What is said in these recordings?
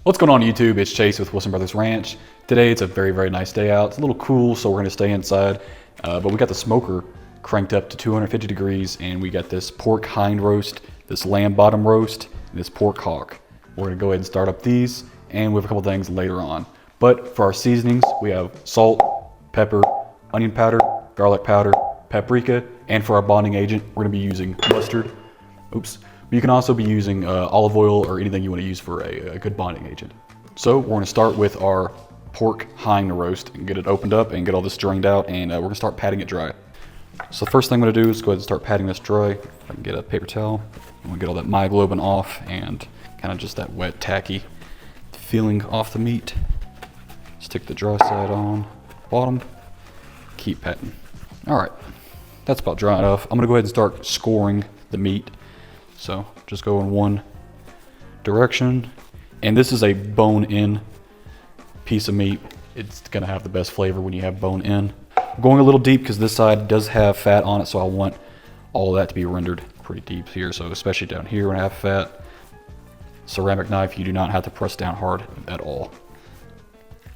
What's going on YouTube? It's Chase with Wilson Brothers Ranch. Today it's a very, very nice day out. It's a little cool, so we're gonna stay inside. But we got the smoker cranked up to 250 degrees and we got this pork hind roast, this lamb bottom roast, and this pork hock. We're gonna go ahead and start up these and we have a couple things later on. But for our seasonings, we have salt, pepper, onion powder, garlic powder, paprika, and for our bonding agent, we're gonna be using mustard. Oops. You can also be using olive oil or anything you want to use for a good bonding agent. So we're going to start with our pork hind roast and get it opened up and get all this drained out, and we're going to start patting it dry. So the first thing I'm going to do is go ahead and start patting this dry. If I can get a paper towel, I'm going to get all that myoglobin off and kind of just that wet, tacky feeling off the meat. Stick the dry side on, bottom, keep patting. All right, that's about dry enough. I'm going to go ahead and start scoring the meat. So just go in one direction, and this is a bone-in piece of meat. It's gonna have the best flavor when you have bone-in. I'm going a little deep because this side does have fat on it, so I want all of that to be rendered pretty deep here. So especially down here when I have fat, ceramic knife, you do not have to press down hard at all.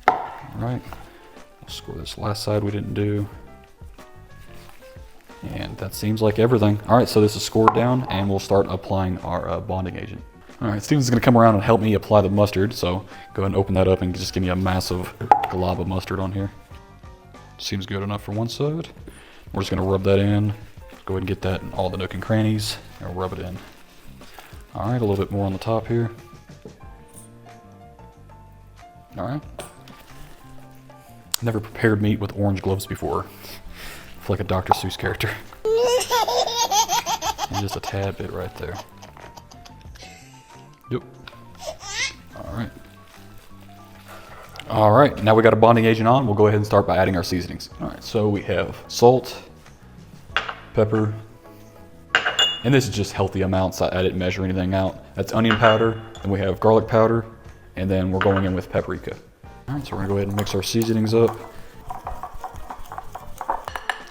All right, we'll score this last side we didn't do. And that seems like everything. All right, so this is scored down and we'll start applying our bonding agent. All right, Steven's gonna come around and help me apply the mustard. So go ahead and open that up and just give me a massive glob of mustard on here. Seems good enough for one side. We're just gonna rub that in. Go ahead and get that in all the nook and crannies and rub it in. All right, a little bit more on the top here. All right. Never prepared meat with orange gloves before. Like a Dr. Seuss character. And just a tad bit right there. Yep. Alright. Alright, now we got a bonding agent on. We'll go ahead and start by adding our seasonings. Alright, so we have salt, pepper, and this is just healthy amounts. I didn't measure anything out. That's onion powder, and we have garlic powder, and then we're going in with paprika. Alright, so we're gonna go ahead and mix our seasonings up.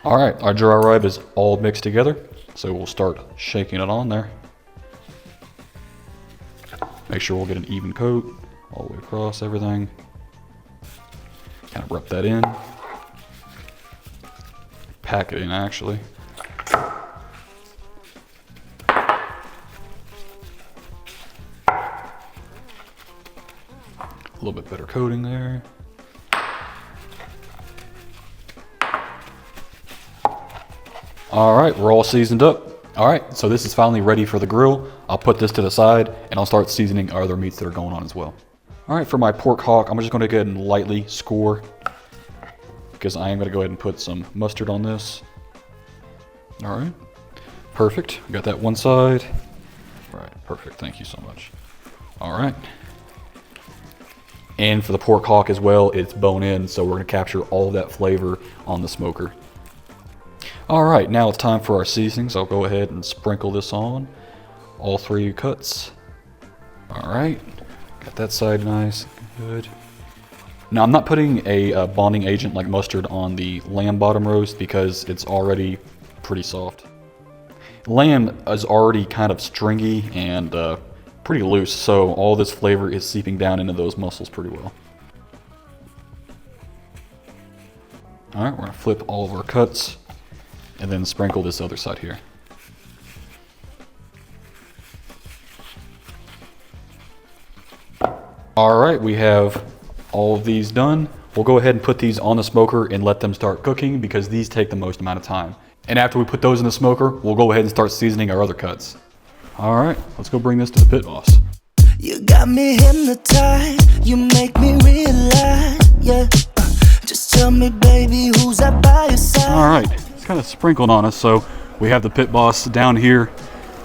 All right, our dry rub is all mixed together, so we'll start shaking it on there. Make sure we'll get an even coat all the way across everything. Kind of rub that in. Pack it in, actually. A little bit better coating there. All right, we're all seasoned up. All right, so this is finally ready for the grill. I'll put this to the side and I'll start seasoning our other meats that are going on as well. All right, for my pork hock, I'm just gonna go ahead and lightly score because I am gonna go ahead and put some mustard on this. All right, perfect. Got that one side. All right, perfect, thank you so much. All right. And for the pork hock as well, it's bone in, so we're gonna capture all of that flavor on the smoker. All right, now it's time for our seasonings. I'll go ahead and sprinkle this on all three cuts. All right, got that side nice, good. Now I'm not putting a bonding agent like mustard on the lamb bottom roast because it's already pretty soft. Lamb is already kind of stringy and pretty loose, so all this flavor is seeping down into those muscles pretty well. All right, we're gonna flip all of our cuts and then sprinkle this other side here. All right, we have all of these done. We'll go ahead and put these on the smoker and let them start cooking because these take the most amount of time. And after we put those in the smoker, we'll go ahead and start seasoning our other cuts. All right, let's go bring this to the pit boss. You got me hypnotized, you make me realize, yeah. Just tell me, baby, who's that by your side? All right, it's kind of sprinkled on us, so we have the pit boss down here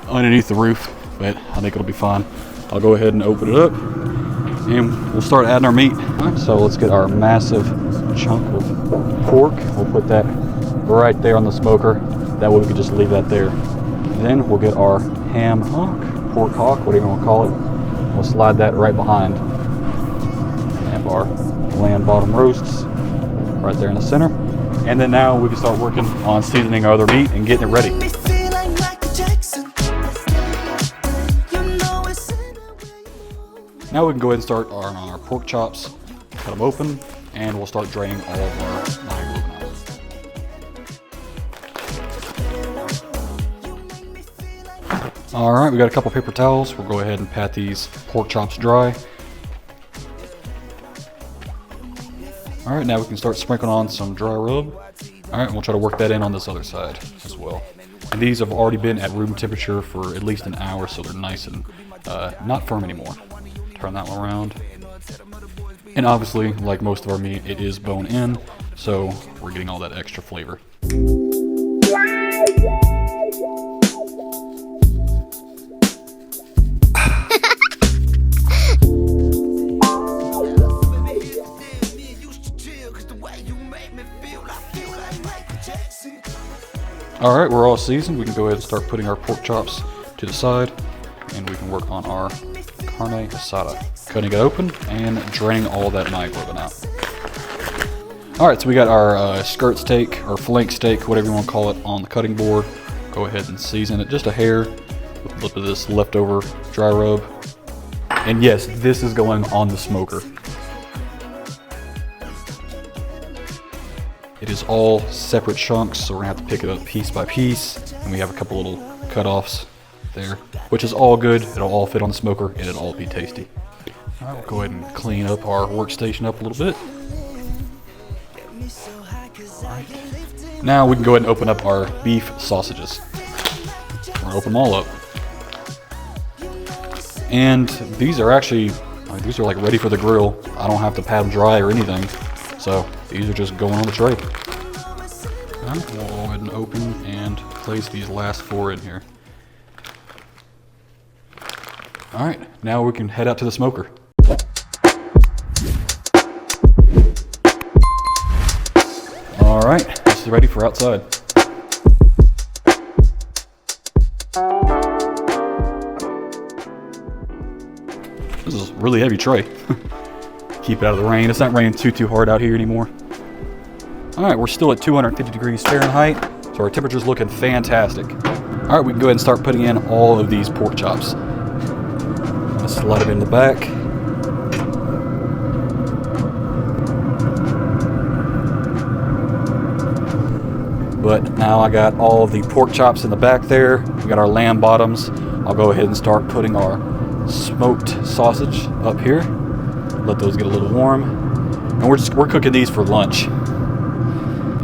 underneath the roof, but I think it'll be fine. I'll go ahead and open it up, and we'll start adding our meat. All right, so let's get our massive chunk of pork. We'll put that right there on the smoker. That way we can just leave that there. Then we'll get our ham hock, pork hock, whatever you want to call it. We'll slide that right behind. And our lamb bottom roasts right there in the center. And then now we can start working on seasoning our other meat and getting it ready. Now we can go ahead and start on our pork chops, cut them open, and we'll start draining all of our hemoglobin out. All right, we got a couple paper towels. We'll go ahead and pat these pork chops dry. All right, now we can start sprinkling on some dry rub. All right, and we'll try to work that in on this other side as well. And these have already been at room temperature for at least an hour, so they're nice and not firm anymore. Turn that one around. And obviously, like most of our meat, it is bone in, so we're getting all that extra flavor. All right, we're all seasoned. We can go ahead and start putting our pork chops to the side, and we can work on our carne asada. Cutting it open and draining all that myoglobin out. All right, so we got our skirt steak or flank steak, whatever you want to call it, on the cutting board. Go ahead and season it just a hair with a little bit of this leftover dry rub. And yes, this is going on the smoker. It is all separate chunks, so we're gonna have to pick it up piece by piece. And we have a couple little cutoffs there, which is all good. It'll all fit on the smoker and it'll all be tasty. All right, we'll go ahead and clean up our workstation up a little bit. All right. Now we can go ahead and open up our beef sausages. We're gonna open them all up. And these are actually, these are like ready for the grill. I don't have to pat them dry or anything. So these are just going on the tray. All right, we'll go ahead and open and place these last 4 in here. All right, now we can head out to the smoker. All right, this is ready for outside. This is a really heavy tray. Keep it out of the rain. It's not raining too hard out here anymore. All right, we're still at 250 degrees Fahrenheit, so our temperature's looking fantastic. All right, we can go ahead and start putting in all of these pork chops. Let's slide them in the back. But now I got all of the pork chops in the back there. We got our lamb bottoms. I'll go ahead and start putting our smoked sausage up here. Let those get a little warm. And we're cooking these for lunch.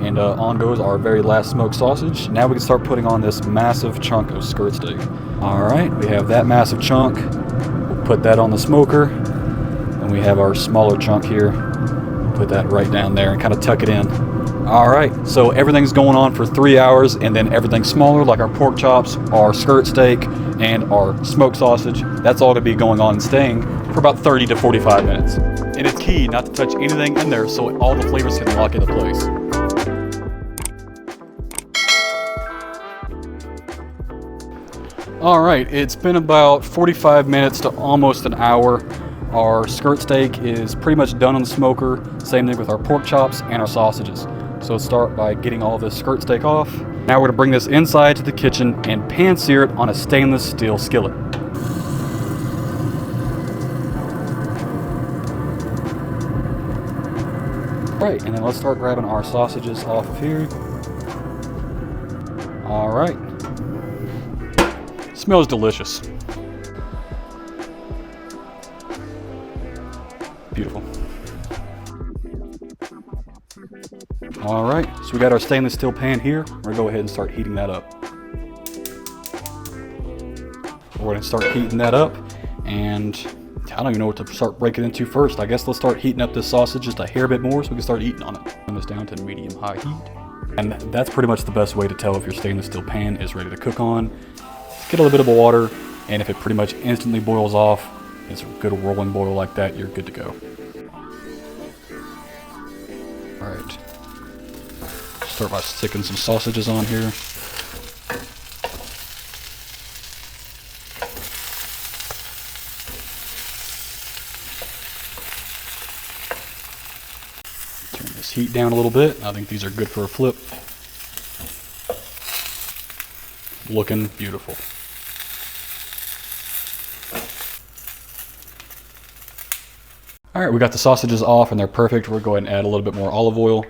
And on goes our very last smoked sausage. Now we can start putting on this massive chunk of skirt steak. All right, we have that massive chunk. We'll put that on the smoker. And we have our smaller chunk here. Put that right down there and kind of tuck it in. All right, so everything's going on for 3 hours, and then everything smaller, like our pork chops, our skirt steak, and our smoked sausage, that's all gonna be going on and staying for about 30 to 45 minutes. And it's key not to touch anything in there so all the flavors can lock into place. All right, it's been about 45 minutes to almost an hour. Our skirt steak is pretty much done on the smoker. Same thing with our pork chops and our sausages. So let's start by getting all this skirt steak off. Now we're gonna bring this inside to the kitchen and pan sear it on a stainless steel skillet. Right, and then let's start grabbing our sausages off of here. All right. Smells delicious. Beautiful. All right, so we got our stainless steel pan here. We're gonna go ahead and start heating that up. We're gonna start heating that up, and I don't even know what to start breaking into first. I guess let's start heating up this sausage just a hair bit more so we can start eating on it. Turn this down to medium-high heat. And that's pretty much the best way to tell if your stainless steel pan is ready to cook on. Get a little bit of water, and if it pretty much instantly boils off, it's a good rolling boil like that, you're good to go. All right. Start by sticking some sausages on here. Turn this heat down a little bit. I think these are good for a flip. Looking beautiful. All right, we got the sausages off and they're perfect. We're going to add a little bit more olive oil,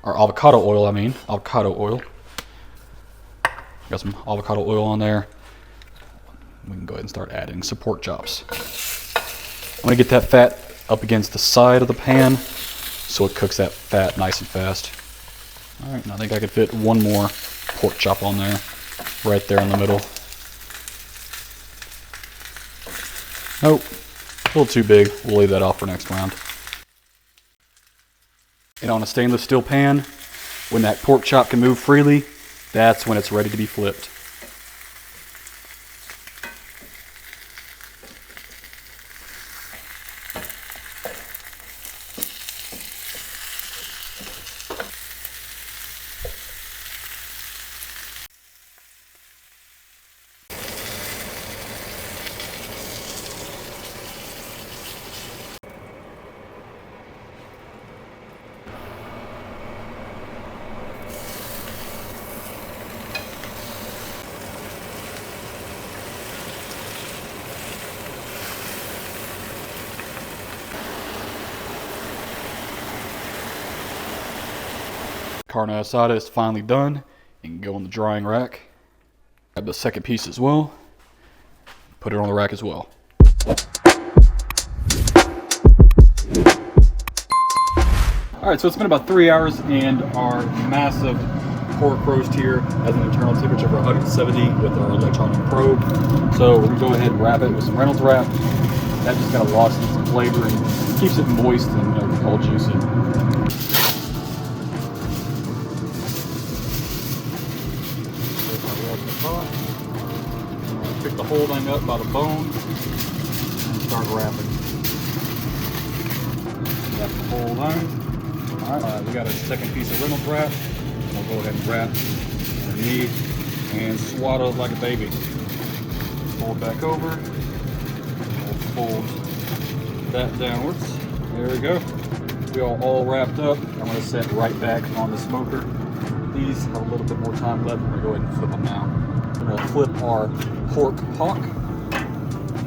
or avocado oil, avocado oil. Got some avocado oil on there. We can go ahead and start adding some pork chops. I'm gonna get that fat up against the side of the pan so it cooks that fat nice and fast. All right, and I think I could fit one more pork chop on there, right there in the middle. Nope, a little too big. We'll leave that off for next round. And on a stainless steel pan, when that pork chop can move freely, that's when it's ready to be flipped. Carne asada is finally done and can go on the drying rack. Grab the second piece as well. Put it on the rack as well. All right, so it's been about 3 hours and our massive pork roast here has an internal temperature of 170 with our electronic probe. So we're gonna go ahead and wrap it with some Reynolds wrap. That just kind of locks in some flavor and keeps it moist and all juicy. Pick the whole thing up by the bone and start wrapping. Wrap the whole thing. All right, we got a second piece of Reynolds wrap. We'll go ahead and wrap underneath and swaddle it like a baby. Fold back over. We'll fold that downwards. There we go. We are all wrapped up. I'm going to set right back on the smoker. These have a little bit more time left. We're going to go ahead and flip them now. We're going to flip our pork hock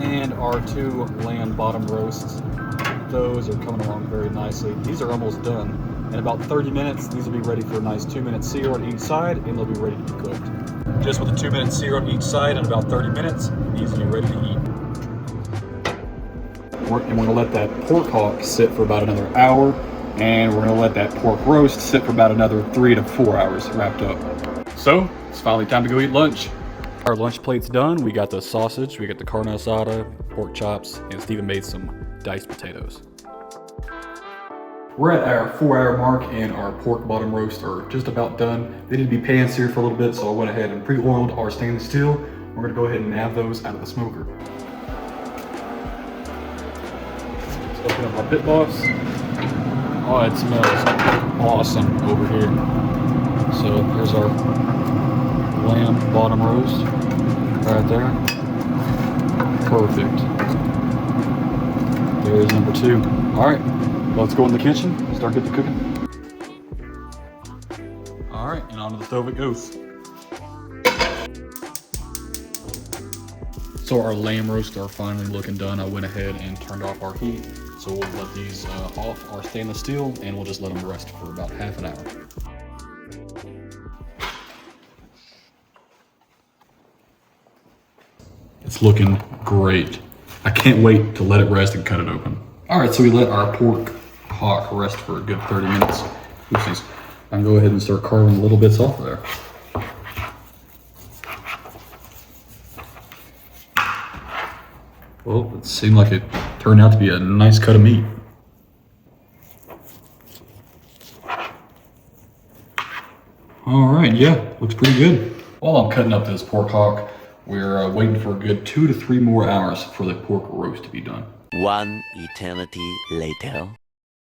and our 2 lamb bottom roasts. Those are coming along very nicely. These are almost done. In about 30 minutes, these will be ready for a nice 2-minute sear on each side, and they'll be ready to be cooked. Just with a 2-minute sear on each side in about 30 minutes, these will be ready to eat. And we're going to let that pork hock sit for about another hour, and we're going to let that pork roast sit for about another 3 to 4 hours wrapped up. So, it's finally time to go eat lunch. Our lunch plate's done. We got the sausage, we got the carne asada, pork chops, and Steven made some diced potatoes. We're at our 4-hour mark and our pork bottom roast are just about done. They need to be pan seared for a little bit, so I went ahead and pre-oiled our stainless steel. We're gonna go ahead and nab those out of the smoker. Let's open up our bit box. Oh, it smells awesome over here. So there's our lamb bottom roast right there. Perfect. There's number 2. All right, let's go in the kitchen, start getting the cooking. All right, and onto the stove it goes. So our lamb roasts are finally looking done. I went ahead and turned off our heat. So we'll let these off our stainless steel and we'll just let them rest for about half an hour. It's looking great. I can't wait to let it rest and cut it open. All right, so we let our pork hock rest for a good 30 minutes. Oopsies. I can go ahead and start carving little bits off of there. Well, it seemed like it turned out to be a nice cut of meat. All right, yeah, looks pretty good. While I'm cutting up this pork hock, we're waiting for a good 2 to 3 more hours for the pork roast to be done. 1 eternity later.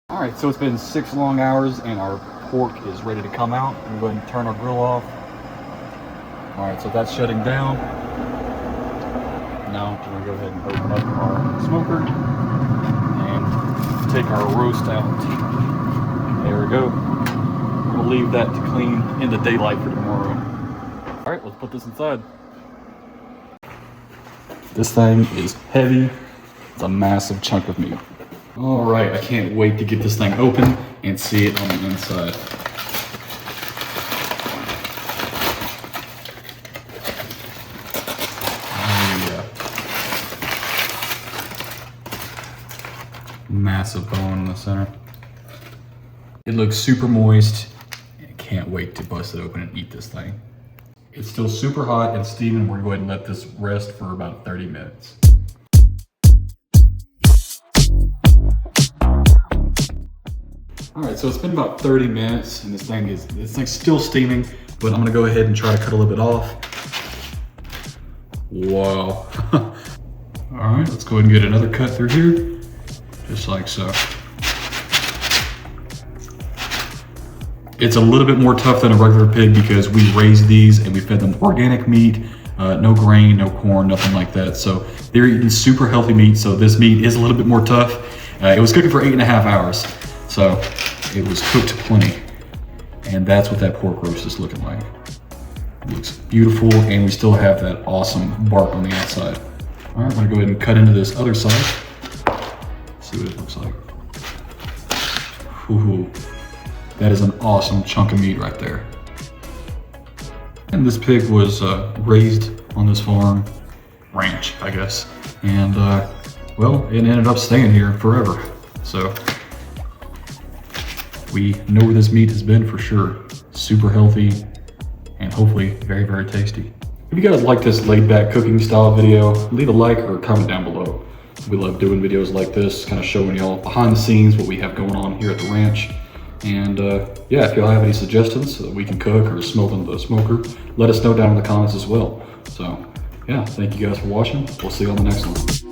All right, so it's been 6 long hours and our pork is ready to come out. I'm going to turn our grill off. All right, so that's shutting down. Now we're gonna go ahead and open up our smoker and take our roast out. There we go. We'll leave that to clean in the daylight for tomorrow. All right, let's put this inside. This thing is heavy. It's a massive chunk of meat. All right, I can't wait to get this thing open and see it on the inside. Oh yeah. Massive bone in the center. It looks super moist. I can't wait to bust it open and eat this thing. It's still super hot and steaming. We're gonna go ahead and let this rest for about 30 minutes. All right, so it's been about 30 minutes and this thing's still steaming, but I'm gonna go ahead and try to cut a little bit off. Wow. All right, let's go ahead and get another cut through here, just like so. It's a little bit more tough than a regular pig because we raised these and we fed them organic meat, no grain, no corn, nothing like that. So they're eating super healthy meat. So this meat is a little bit more tough. It was cooking for 8.5 hours. So it was cooked plenty. And that's what that pork roast is looking like. It looks beautiful and we still have that awesome bark on the outside. All right, I'm gonna go ahead and cut into this other side. See what it looks like. Ooh. That is an awesome chunk of meat right there. And this pig was raised on this farm, ranch, I guess. And well, it ended up staying here forever. So we know where this meat has been for sure. Super healthy and hopefully very, very tasty. If you guys like this laid back cooking style video, leave a like or a comment down below. We love doing videos like this, kind of showing y'all behind the scenes what we have going on here at the ranch. And yeah, if y'all have any suggestions so that we can cook or smoke on the smoker, let us know down in the comments as well. So yeah, thank you guys for watching. We'll see you on the next one.